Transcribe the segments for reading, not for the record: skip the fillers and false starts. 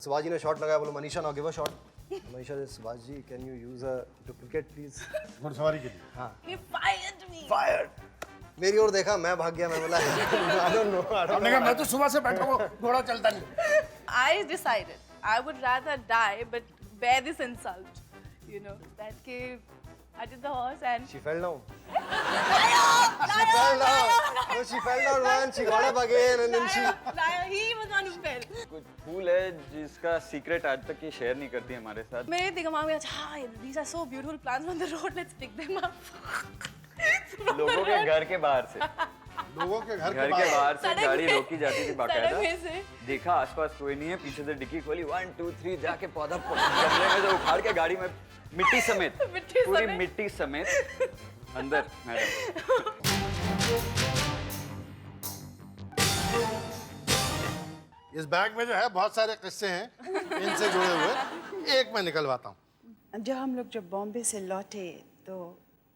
शिवाजी ने शॉट लगाया, बोलो Manisha now give a shot. Manisha says, Shivaji can you use a duplicate please. घुड़सवारी के लिए. हाँ. He fired me. Fired. मेरी ओर देखा, मैं भाग गया, मैं बोला I don't know. हमने कहा मैं तो सुबह से बैठा हूँ, घोड़ा चलता नहीं. I decided I would rather die but bear this insult. You know that I did the horse and She fell down. She fell down. No, she fell down once. She got up again and then she. liar, he was the one who fell. कुछ फूल है जिसका secret आज तक ये share नहीं करती हमारे साथ. मेरे दिमाग में अच्छा these are so beautiful plants on the road, let's pick them up. लोगों के घर के बाहर से, लोगों के घर घर के बाहर से सड़क गाड़ी में- रोकी जाती थी सड़क बाकायदा. में से। देखा आसपास कोई नहीं है, पीछे से डिक्की खोली 1 2 3 जाके पौधा गमले में से उखाड़ के गाड़ी में मिट्टी समेत मिट्टी पूरी समेत। मिट्टी समेत अंदर. मैडम इस बैग में जो है बहुत सारे किस्से हैं इनसे जुड़े हुए. एक मैं निकलवाता हूँ. जब बॉम्बे से लौटे तो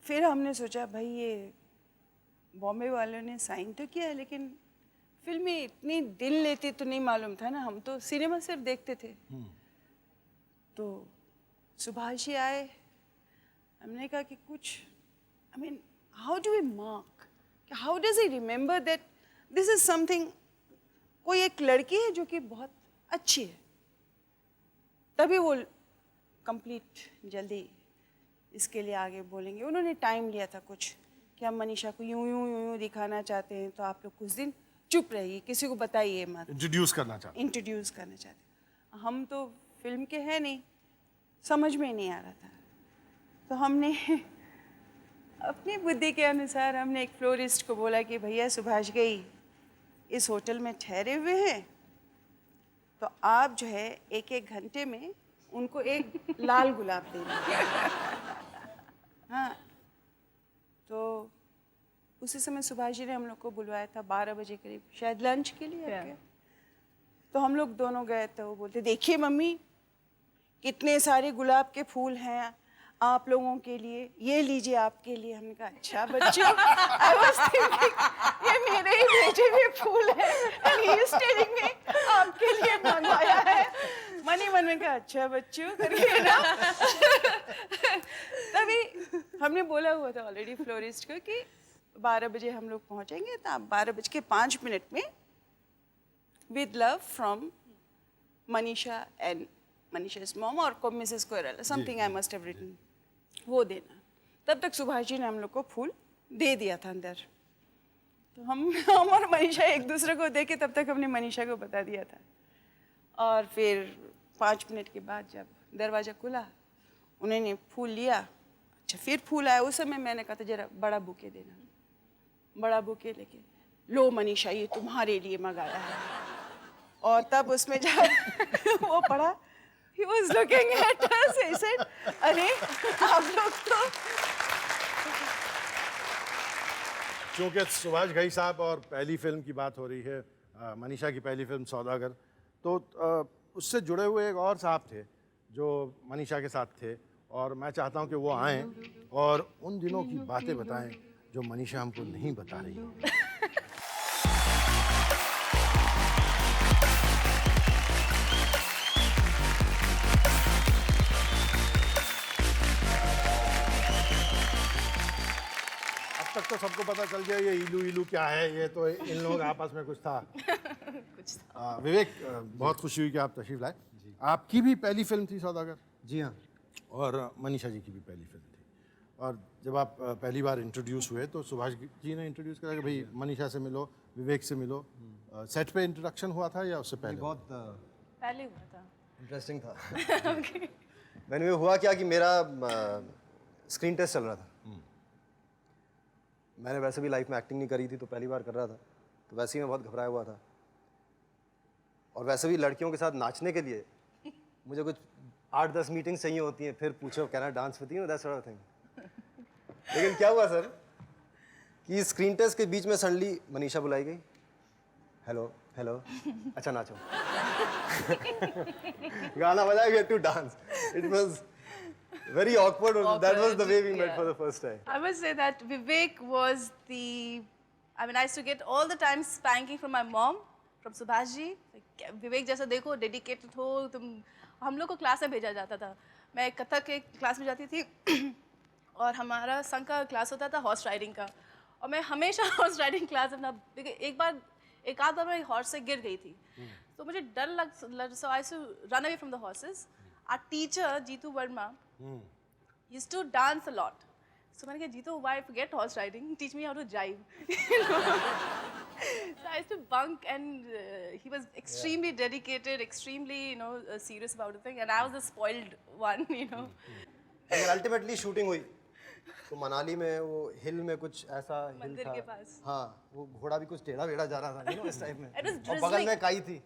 फिर हमने सोचा भाई ये बॉम्बे वालों ने साइन तो किया है लेकिन फिल्में इतनी दिन लेती तो नहीं मालूम था ना, हम तो सिनेमा सिर्फ देखते थे. तो सुभाष जी आए, हमने कहा कि कुछ I mean how do we mark, how does he remember that this is something. कोई एक लड़की है जो कि बहुत अच्छी है, तभी वो कंप्लीट जल्दी इसके लिए आगे बोलेंगे. उन्होंने टाइम लिया था कुछ कि हम मनीषा को यूं यूं यूं यूं दिखाना चाहते हैं तो आप लोग कुछ दिन चुप रहिए, किसी को बताइए मत. इंट्रोड्यूस करना चाहता इंट्रोड्यूस करना चाहते. हम तो फिल्म के हैं नहीं, समझ में नहीं आ रहा था. तो हमने अपनी बुद्धि के अनुसार हमने एक फ्लोरिस्ट को बोला कि भैया सुभाष गई इस होटल में ठहरे हुए हैं, तो आप जो है एक एक घंटे में उनको एक लाल गुलाब देना. हाँ, तो उसी समय सुभाष जी ने हम लोग को बुलवाया था 12 बजे करीब, शायद लंच के लिए. क्या? तो हम लोग दोनों गए तो वो बोलते देखिए मम्मी कितने सारे गुलाब के फूल हैं आप लोगों के लिए, ये लीजिए आपके लिए. हमने कहा अच्छा बच्चों, I was thinking, ये मेरे ही भेजे हुए फूल हैं and he is telling me आपके लिए मंगवाया है. मन ही मन में कहा अच्छा बच्चों करके ना. तभी हमने बोला हुआ था ऑलरेडी फ्लोरिस्ट को कि 12 बजे हम लोग पहुंचेंगे, तो आप 12:05 में with love from Manisha and Manisha's mom और को Mrs Koirala, something I must have written, वो देना. तब तक सुभाष जी ने हम लोग को फूल दे दिया था अंदर. तो हम और मनीषा एक दूसरे को देखे, तब तक हमने मनीषा को बता दिया था. और फिर 5 मिनट के बाद जब दरवाज़ा खुला उन्होंने फूल लिया. अच्छा फिर फूल आया. उस समय मैंने कहा था जरा बड़ा बुके देना. बड़ा बुके लेके लो मनीषा ये तुम्हारे लिए मंगाया है. और तब उसमें जब वो पढ़ा, he was looking at us, he said, अरे आप लोग तो. क्योंकि सुभाष घई साहब और पहली फिल्म की बात हो रही है, मनीषा की पहली फिल्म सौदागर, तो उससे जुड़े हुए एक और साहब थे जो मनीषा के साथ थे, और मैं चाहता हूं कि वो आएं और उन दिनों की बातें बताएं जो मनीषा हमको नहीं बता रही है. अब तक तो सबको पता चल गया ये इलू इलू क्या है, ये तो इन लोगों के आपस में कुछ था. विवेक, बहुत खुशी हुई कि आप तशरीफ लाए. आपकी भी पहली फिल्म थी सौदागर. जी हाँ. और मनीषा जी की भी पहली फिल्म थी. और जब आप पहली बार इंट्रोड्यूस हुए तो सुभाष जी ने इंट्रोड्यूस करा कि भाई मनीषा से मिलो, विवेक से मिलो. सेट पे इंट्रोडक्शन हुआ था या उससे पहले? बहुत पहले हुआ था. इंटरेस्टिंग था. मैंने हुआ क्या कि मेरा स्क्रीन टेस्ट चल रहा था. मैंने वैसे भी लाइफ में एक्टिंग नहीं करी थी, तो पहली बार कर रहा था, तो वैसे ही मैं बहुत घबराया हुआ था. और वैसे भी लड़कियों के साथ नाचने के लिए मुझे कुछ 8-10 मीटिंग्स चाहिए होती हैं, फिर पूछो can I dance with you, that sort of thing. लेकिन क्या हुआ सर कि स्क्रीन टेस्ट के बीच में सडनली मनीषा बुलाई गई. हेलो हेलो, अच्छा नाचो. गाना बजाया, we had to dance. It was very awkward. That was the way we met for the first time. I must say that Vivek was the, I mean, I used to get all the time spanking from my mom from Subhash ji, Vivek जैसा देखो, dedicated हो तुम। हम लोग को class में भेजा जाता था। मैं कथक के क्लास में जाती थी और हमारा संघ का क्लास होता था हॉर्स राइडिंग का, और मैं हमेशा हॉर्स राइडिंग क्लास अपना, एक आध बार मैं हॉर्स से गिर गई थी, तो मुझे डर लग so I to run away from the horses. Our teacher Jeetu Verma used to dance a lot. So मैंने कहा Jeetu, why forget horse riding? Teach me how to jive. You know? So I used to bunk, and he was extremely dedicated, extremely serious about the thing, and I was the spoiled one, you know. लेकिन ultimately shooting हुई तो मनाली में वो हिल में कुछ ऐसा हिल मंदिर था। के पास। हाँ, वो घोड़ा भी कुछ टेढ़ा वेढ़ा जा रहा था, इस टाइप में। It was और बगल drizzling. में काई थी,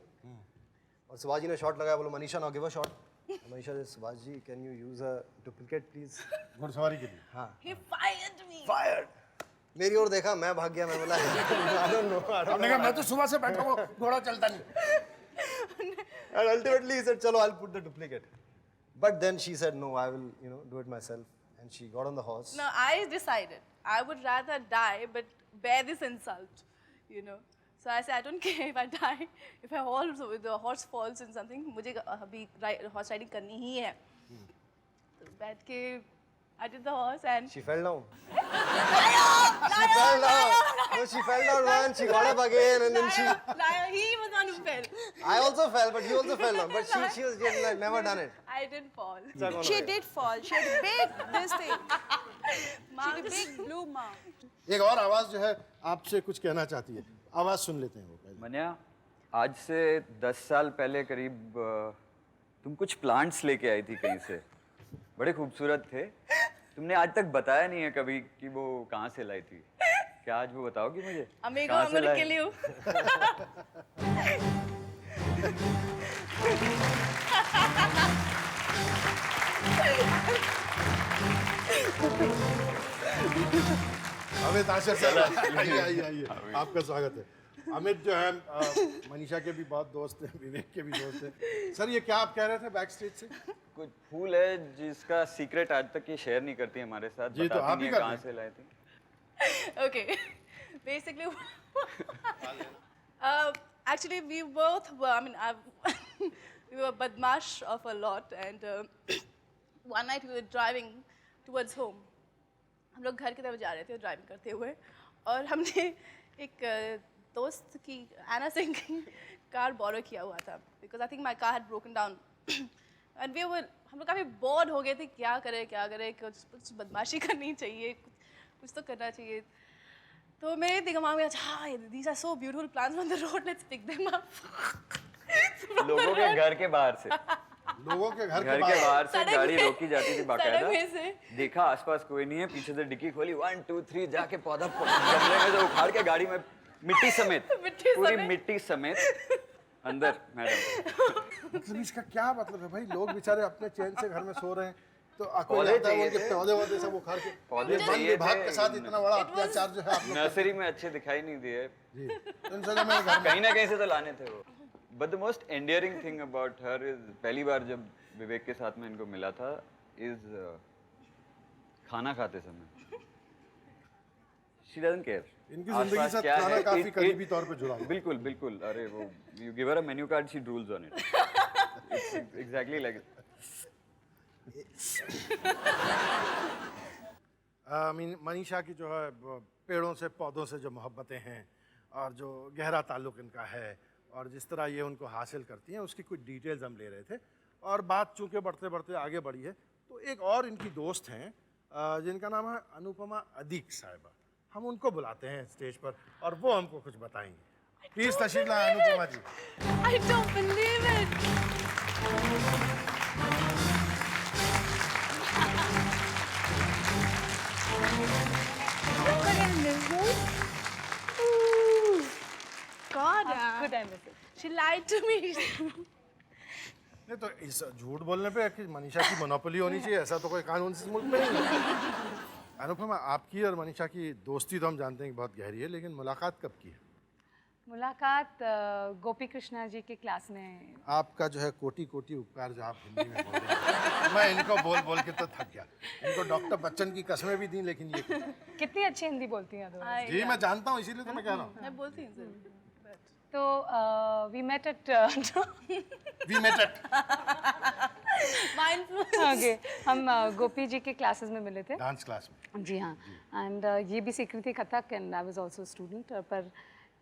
और शिवाजी ने शॉट लगाया, बोलो Manisha now give a shot. Manisha से Shivaji ji can you use a duplicate please. घुड़सवारी के लिए। हाँ, He fired me. फायर्ड। मेरी ओर देखा, मैं भाग गया, मैं बोला आई डोंट नो। हमने कहा मैं तो सुबह से बैठा हूँ, घोड़ा चलता नहीं। And ultimately he said, "Chalo, I'll put the duplicate." But then she said, "No, I will, do it myself." And she got on the horse. No, I decided I would rather die but bear this insult, you know. So I said, I don't care if I die, if I fall, so the horse falls in something, मुझे अभी horse riding करनी ही है। तो बैठ के I did the horse and She fell down. She fell down. No, she fell down once. She got up again, and then she. liar, he was the one who fell. I also fell, but he also fell down. But she was just like never done it. I didn't fall. She did fall. She had a big this thing. She Mom had a just- big blue mark. एक और आवाज़ जो है आपसे कुछ कहना चाहती है, आवाज़ सुन लेते हैं वो पहले। मनिया, आज से 10 साल पहले करीब तुम कुछ प्लांट्स लेके आई थी कहीं से, बड़े खूबसूरत थे। तुमने आज तक बताया नहीं है कभी कि वो कहाँ से लाई थी। क्या आज वो बताओगी मुझे? अमेगो कहाँ से अमर लाई? के लिए अमित आशा सर, आइए, आपका स्वागत है। अमित जो है मनीषा के भी बहुत दोस्त हैं, विवेक के भी दोस्त हैं। सर ये क्या आप कह रहे थे बैक स्टेज से? कुछ फूल है जिसका सीक्रेट आज तक ये शेयर नहीं करती हमारे साथ। जी, तो बताती आप ही नहीं है कर कहाँ दें। से लाई थी। Okay. Basically, actually, we both were, I mean, we were badmash of a lot, and one night we were driving towards home. हम लोग घर की तरफ जा रहे थे ड्राइविंग करते हुए, और हमने एक दोस्त की, एना सिंह की कार बोरो किया हुआ था, because I think my car had broken down, and we were, हम लोग काफ़ी बोर्ड हो गए थे, क्या करें, कुछ बदमाशी करनी चाहिए, कुछ तो करना चाहिए। तो मेरे दिमाग में अच्छा, these are so beautiful plants on the road, let's pick them up. लोगों के घर के बाहर से, लोगों के घर घर के के बाहर। बाहर से सड़क गाड़ी में- रोकी जाती थी सड़क में बाकायदा। से। देखा आसपास कोई नहीं है, पीछे से डिक्की खोली, 1 2 3 जाके पौधा गमले में से उखाड़ के गाड़ी में मिट्टी समेत, मिट्टी पूरी समेत। मिट्टी समेत अंदर। मैडम मतलब इसका क्या मतलब है भाई? लोग बेचारे अपने चैन से घर में सो रहे हैं, तो कोई पौधे आता है चाहिए उनके थे। पौधे सब उखाड़ के। पौधे ये वन चाहिए विभाग थे। के साथ इतना बड़ा अत्याचार जो है आप लोग नर्सरी में अच्छे दिखाई नहीं दिए, जी, इन सजा में घर में कहीं ना कहीं से तो लाने थे वो। But the most endearing thing about her is, पहली बार जब विवेक के साथ में इनको मिला था, इज खाना खाते समय शी डजंट केयर। इनकी जिंदगी के साथ खाना काफी करीबी तौर पे जुड़ा हुआ है। बिल्कुल बिल्कुल। अरे वो you give her a menu card, she Drools on it. Exactly like Manisha की जो है पेड़ों से पौधों से जो मोहब्बतें हैं और जो गहरा ताल्लुक़ इनका है और जिस तरह ये उनको हासिल करती हैं, उसकी कुछ डिटेल्स हम ले रहे थे। और बात चूँकि बढ़ते बढ़ते आगे बढ़ी है, तो एक और इनकी दोस्त हैं जिनका नाम है अनुपमा अदीक साहिबा। हम उनको बुलाते हैं स्टेज पर और वो हमको कुछ बताएंगी। प्लीज़ तशरीफ लाएं अनुपमा जी। I don't believe it. God, Good time with it. she lied to me. नहीं तो इस झूठ बोलने पे कि मनीषा की मोनोपोली होनी चाहिए, ऐसा तो कोई कानून इस मुल्क में नहीं है। अनुपमा, आपकी और मनीषा की दोस्ती तो हम जानते हैं कि बहुत गहरी है, लेकिन मुलाकात कब की है? मुलाकात गोपी कृष्णा जी के क्लास में। आपका जो है कोटि कोटि उपकार जो आप हिंदी में बोल रहे हैं, मैं इनको बोल बोल के तो थक गया। इनको डॉक्टर बच्चन की कसमें भी दी, लेकिन ये कितनी अच्छी हिंदी बोलती हैं अदरवाइज। जी मैं जानता हूँ, इसीलिए तो मैं कह रहा हूँ। मैं बोलती हूँ सर, but तो we met at We met at My influence. okay, हम गोपी जी के क्लासेस में मिले थे. डांस क्लास में। जी हाँ. एंड ये भी सीख रही थी Kathak and I was also student. पर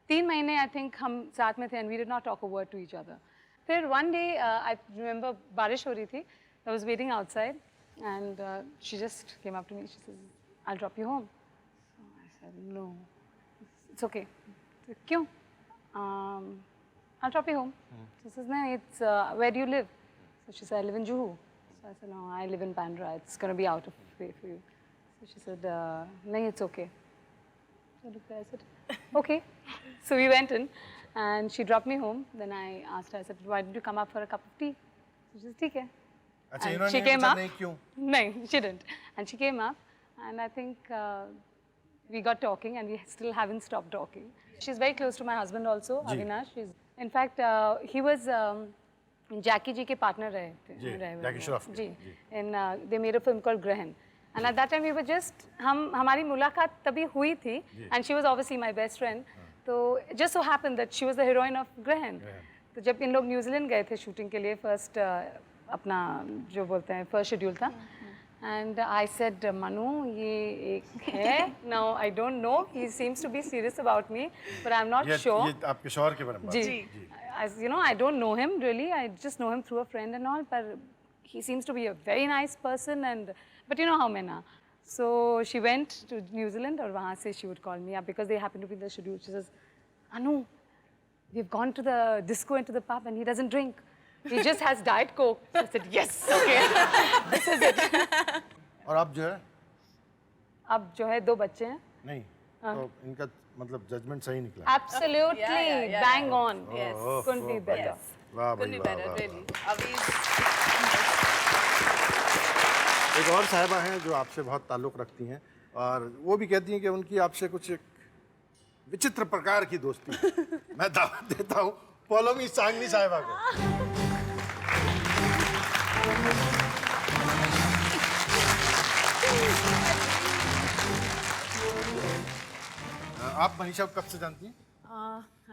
3 महीने आई थिंक हम साथ में थे and we did not talk a word to each other. फिर वन डे आई रिमेंबर बारिश हो रही थी. I was waiting outside and she just came up to me. She said I will drop you home. I said no it's okay. क्यों? I'll drop you home. She says, no, it's where do you live? So she said, I live in Juhu. So I said, no, I live in Bandra. It's going to be out of way for you. So she said, no, it's okay. So I looked there, I said, okay. So we went in and she dropped me home. Then I asked her, I said, why didn't you come up for a cup of tea? So she said, ठीक है. अच्छा, And इन्होंने she came पूछा up. नहीं क्यों? No, she didn't. And she came up and I think we got talking and we still haven't stopped talking. She's very close to my husband also, Avinash. In fact, he was Jackie जी के partner रहे थे. जी, रहे हुए Jackie हैं. Shroff के, जी. And they made a film called Grahan. And at that time we were just, हमारी मुलाकात तभी हुई थी. And she was obviously my best friend. तो just so happened that she was the heroine of Grahan. तो जब इन लोग New Zealand गए थे शूटिंग के लिए फर्स्ट अपना जो बोलते हैं फर्स्ट शेड्यूल था. And I said, Manu, ये एक है. Now I don't know. He seems to be serious about me, but I'm not sure. ये आपके शौहर के बारे में बात जी. As you know, I don't know him really. I just know him through a friend and all. But he seems to be a very nice person. But you know how men are. So she went to New Zealand, और वहाँ से she would call me up because they happen to be in the schedule. She says, Anu, we've gone to the disco and to the pub, and he doesn't drink. He just has Diet Coke. I said, yes, okay, this is it. और आप जो है अब जो है 2 बच्चे हैं. नहीं तो इनका मतलब जजमेंट सही निकला. Absolutely, yeah, bang on. Yes. Couldn't be better. वाह Couldn't भाई be वाह better, वाह, really. Avi वाह. एक और साहिबा हैं जो आपसे बहुत ताल्लुक़ रखती हैं और वो भी कहती हैं कि उनकी आपसे कुछ एक विचित्र प्रकार की दोस्ती है. मैं दावत देता हूँ पौलोमी सांगवी साहिबा को. आप मनीषा को कब से जानती हैं?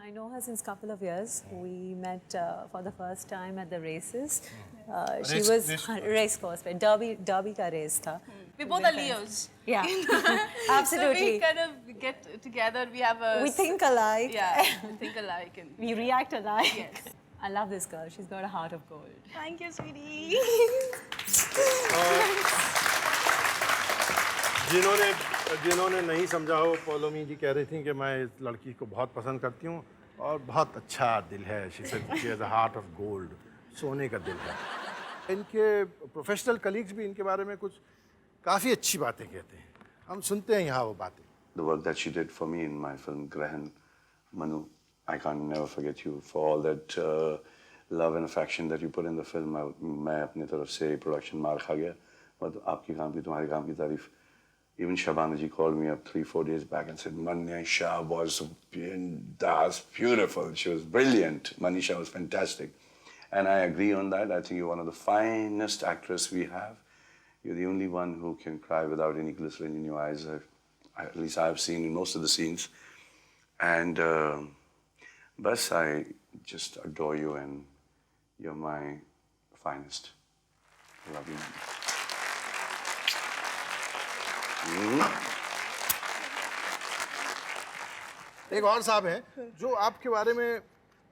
I know her since couple of years. We met for the first time at the races. She Race- was race- race course, right? Derby का race था. We both are Leos. Yeah, So absolutely. we kind of get together. We have a. We think alike. Yeah, we think alike. And We react alike. Yes. I love this girl. She's got a heart of gold. thank you, sweetie. जिन्होंने नहीं समझा हो पौलोमी जी कह रही थी कि मैं इस लड़की को बहुत पसंद करती हूँ और बहुत अच्छा दिल है. She said she has a heart of gold. सोने का दिल है. इनके प्रोफेशनल कलीग्स भी इनके बारे में कुछ काफ़ी अच्छी बातें कहते हैं. हम सुनते हैं यहाँ वो बातें. The work that she did for me in my film Grahan, Manu, I can't never forget you for all that love and affection that you put in the film. मैं अपनी तरफ से प्रोडक्शन मार खा गया, but आपकी काम की तुम्हारे काम की तारीफ. Even Shabana ji called me up 3-4 days back and said Manisha was beautiful. She was brilliant. Manisha was fantastic, and I agree on that. I think you're one of the finest actresses we have. You're the only one who can cry without any glycerin in your eyes. At least I've seen in most of the scenes. And Bas, I just adore you and you're my finest. I love you. एक और साहब हैं जो आपके बारे में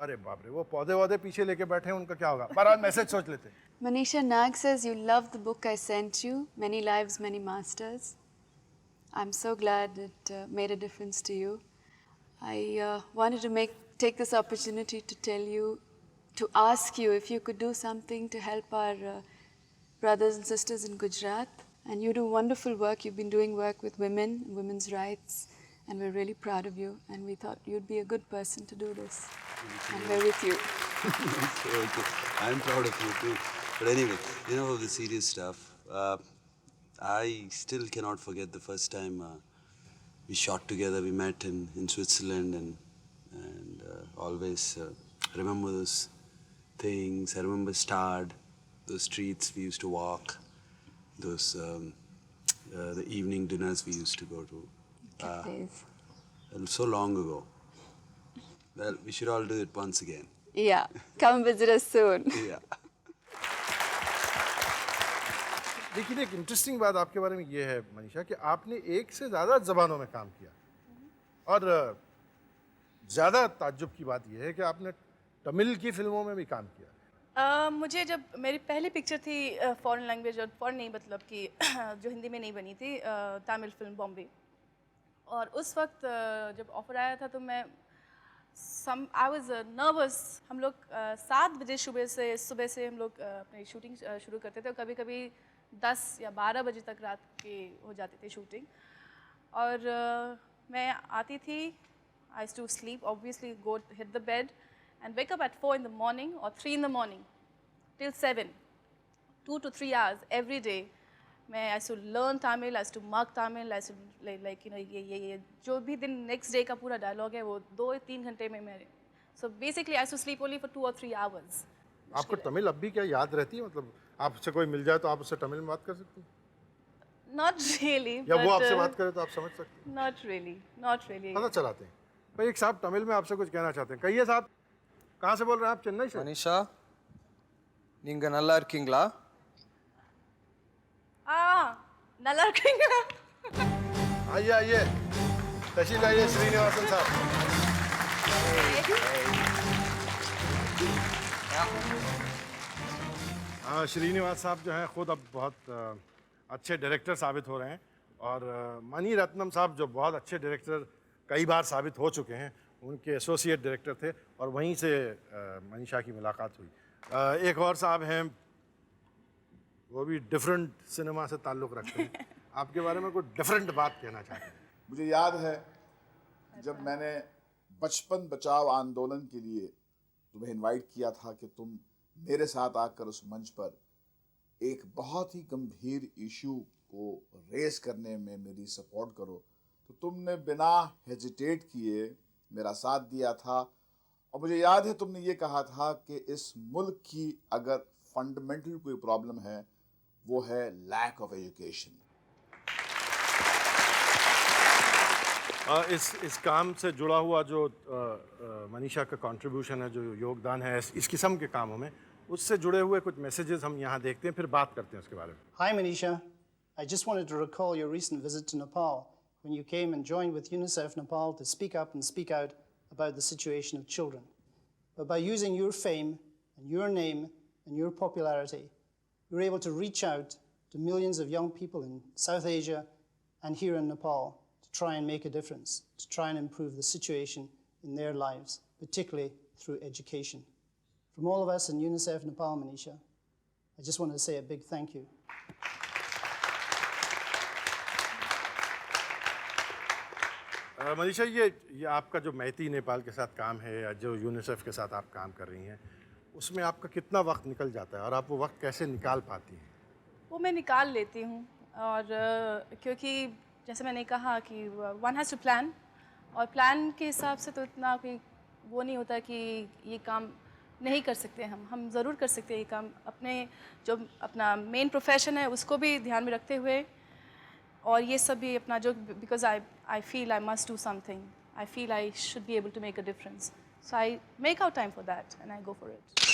अरे बाप रे वो पौधे वौधे पीछे लेके बैठे हैं उनका क्या होगा. बहरहाल मैसेज सोच लेते हैं. Manisha Nag says you love the book I sent you, Many Lives, Many Masters. I'm so glad it made a difference to you. I wanted to take this opportunity to tell you, to ask you if you could do something to help our brothers and sisters in Gujarat. And you do wonderful work. You've been doing work with women, women's rights, and we're really proud of you. And we thought you'd be a good person to do this. And we're with you. Okay. I'm proud of you too. But anyway, you know the serious stuff. I still cannot forget the first time we shot together. We met in Switzerland, and always remember those things. I remember Stad, those streets we used to walk, those the evening dinners we used to go to. Good days. So long ago. Well, we should all do it once again. Yeah, come visit us soon. Yeah. लेकिन एक interesting बात आपके बारे में ये है मनीषा कि आपने एक से ज़्यादा ज़बानों में काम किया और ज़्यादा ताज्जुब की बात यह है कि आपने तमिल की फिल्मों में भी काम किया। मुझे जब मेरी पहली पिक्चर थी फॉरेन लैंग्वेज और फॉरेन नहीं मतलब कि जो हिंदी में नहीं बनी थी, तमिल फिल्म बॉम्बे, और उस वक्त जब ऑफर आया था तो मैं आई वाज नर्वस। हम लोग 7 बजे सुबह से हम लोग अपनी शूटिंग शुरू करते थे और कभी कभी 10 या 12 बजे तक रात के हो जाती थी शूटिंग। और मैं आती थी, I used to sleep obviously, go hit the bed and wake up at 4 in the morning or 3 in the morning till 7, 2 to 3 hours every day. I used to learn Tamil, I used to mark Tamil, I used to like you know ये जो भी दिन next day का पूरा dialogue है वो 2-3 घंटे में मेरे. So basically I used to sleep only for 2 or 3 hours. आपको तमिल अब भी क्या याद रहती है? मतलब आपसे कोई मिल जाए तो आप उससे तमिल में बात कर सकती हैं? Not really. या वो आपसे बात करे तो आप समझ सकते हैं? Not really, not really. पता चलाते हैं। भाई एक साहब तमिल में आपसे कुछ कहना चाहते हैं। कहिए साहब, कहाँ से बोल रहे हैं आप? चेन्नई से? मनीषा, நீங்க நல்லா இருக்கீங்களா? நல்லா இருக்கீங்களா? आइए आइए, तशील आइए श्रीनिवासन साहब। श्रीनिवास साहब जो हैं खुद अब बहुत अच्छे डायरेक्टर साबित हो रहे हैं और मणि रत्नम साहब जो बहुत अच्छे डायरेक्टर कई बार साबित हो चुके हैं, उनके एसोसिएट डायरेक्टर थे और वहीं से मनीषा की मुलाकात हुई। एक और साहब हैं, वो भी डिफरेंट सिनेमा से ताल्लुक़ रखते हैं। आपके बारे में कोई डिफरेंट बात कहना चाहते हैं? मुझे याद है जब मैंने बचपन बचाओ आंदोलन के लिए तुम्हें इनवाइट किया था कि तुम मेरे साथ आकर उस मंच पर एक बहुत ही गंभीर इशू को रेस करने में मेरी सपोर्ट करो, तो तुमने बिना हेजिटेट किए मेरा साथ दिया था। और मुझे याद है तुमने ये कहा था कि इस मुल्क की अगर फंडामेंटल कोई प्रॉब्लम है वो है लैक ऑफ एजुकेशन। इस काम से जुड़ा हुआ जो मनीषा का कंट्रीब्यूशन है, जो योगदान है इस किस्म के कामों में, उससे जुड़े हुए कुछ मैसेजेस हम यहाँ देखते हैं, फिर बात करते हैं उसके बारे में। Hi Manisha, I just wanted to recall your recent visit to Nepal when you came and joined with UNICEF Nepal to speak up and speak out about the situation of children. But by using your fame and your name and your popularity, you were able to reach out to millions of young people in South Asia and here in Nepal to try and make a difference, to try and improve the situation in their lives, particularly through education. From all of us in UNICEF Nepal, Manisha, I just wanted to say a big thank you. Manisha, ये आपका जो मैती नेपाल के साथ काम है या जो UNICEF के साथ आप काम कर रही हैं, उसमें आपका कितना वक्त निकल जाता है और आप वो वक्त कैसे निकाल पाती हैं? वो मैं निकाल लेती हूँ, और क्योंकि जैसे मैंने कहा कि वन हैज़ टू प्लान, और प्लान के हिसाब से तो इतना कोई वो नहीं होता कि ये काम नहीं कर सकते हम ज़रूर कर सकते हैं ये काम, अपने जो अपना मेन प्रोफेशन है उसको भी ध्यान में रखते हुए, और ये सब भी अपना जो, because I feel I must do something, I feel I should be able to make a difference, so I make out time for that and I go for it.